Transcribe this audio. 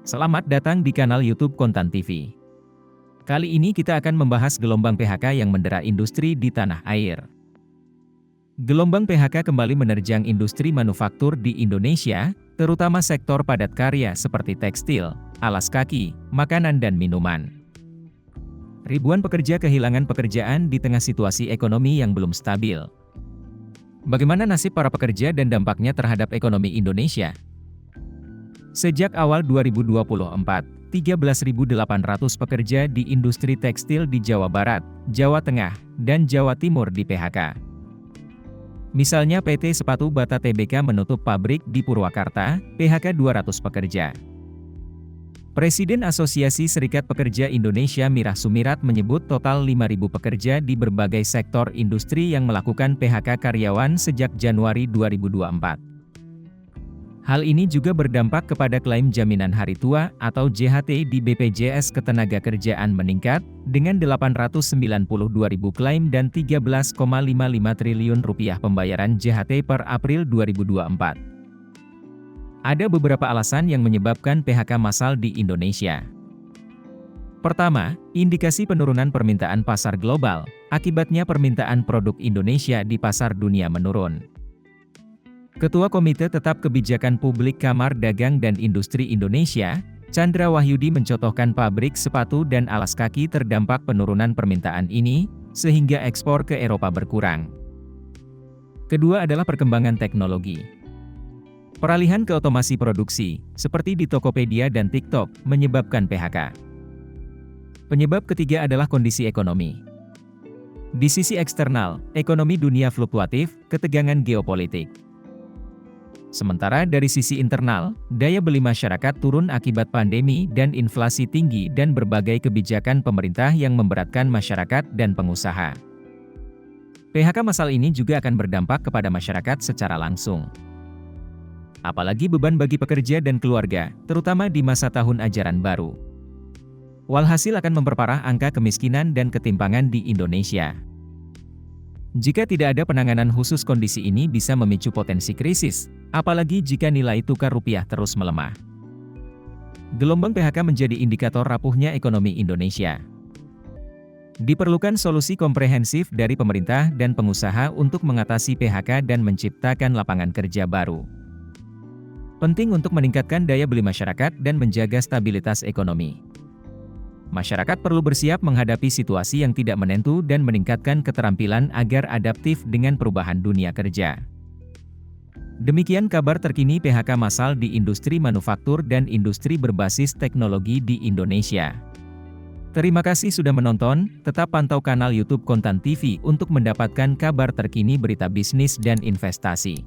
Selamat datang di kanal YouTube Kontan TV. Kali ini kita akan membahas gelombang PHK yang mendera industri di tanah air. Gelombang PHK kembali menerjang industri manufaktur di Indonesia, terutama sektor padat karya seperti tekstil, alas kaki, makanan dan minuman. Ribuan pekerja kehilangan pekerjaan di tengah situasi ekonomi yang belum stabil. Bagaimana nasib para pekerja dan dampaknya terhadap ekonomi Indonesia? Sejak awal 2024, 13.800 pekerja di industri tekstil di Jawa Barat, Jawa Tengah, dan Jawa Timur di PHK. Misalnya PT Sepatu Bata Tbk menutup pabrik di Purwakarta, PHK 200 pekerja. Presiden Asosiasi Serikat Pekerja Indonesia Mirah Sumirat menyebut total 5.000 pekerja di berbagai sektor industri yang melakukan PHK karyawan sejak Januari 2024. Hal ini juga berdampak kepada klaim jaminan hari tua atau JHT di BPJS Ketenagakerjaan meningkat, dengan 892.000 klaim dan 13,55 triliun rupiah pembayaran JHT per April 2024. Ada beberapa alasan yang menyebabkan PHK massal di Indonesia. Pertama, indikasi penurunan permintaan pasar global, akibatnya permintaan produk Indonesia di pasar dunia menurun. Ketua Komite Tetap Kebijakan Publik Kamar Dagang dan Industri Indonesia, Chandra Wahyudi mencontohkan pabrik sepatu dan alas kaki terdampak penurunan permintaan ini, sehingga ekspor ke Eropa berkurang. Kedua adalah perkembangan teknologi. Peralihan ke otomasi produksi, seperti di Tokopedia dan TikTok, menyebabkan PHK. Penyebab ketiga adalah kondisi ekonomi. Di sisi eksternal, ekonomi dunia fluktuatif, ketegangan geopolitik. Sementara dari sisi internal, daya beli masyarakat turun akibat pandemi dan inflasi tinggi dan berbagai kebijakan pemerintah yang memberatkan masyarakat dan pengusaha. PHK massal ini juga akan berdampak kepada masyarakat secara langsung. Apalagi beban bagi pekerja dan keluarga, terutama di masa tahun ajaran baru. Walhasil akan memperparah angka kemiskinan dan ketimpangan di Indonesia. Jika tidak ada penanganan khusus, kondisi ini bisa memicu potensi krisis, apalagi jika nilai tukar rupiah terus melemah. Gelombang PHK menjadi indikator rapuhnya ekonomi Indonesia. Diperlukan solusi komprehensif dari pemerintah dan pengusaha untuk mengatasi PHK dan menciptakan lapangan kerja baru. Penting untuk meningkatkan daya beli masyarakat dan menjaga stabilitas ekonomi. Masyarakat perlu bersiap menghadapi situasi yang tidak menentu dan meningkatkan keterampilan agar adaptif dengan perubahan dunia kerja. Demikian kabar terkini PHK massal di industri manufaktur dan industri berbasis teknologi di Indonesia. Terima kasih sudah menonton, tetap pantau kanal YouTube Kontan TV untuk mendapatkan kabar terkini berita bisnis dan investasi.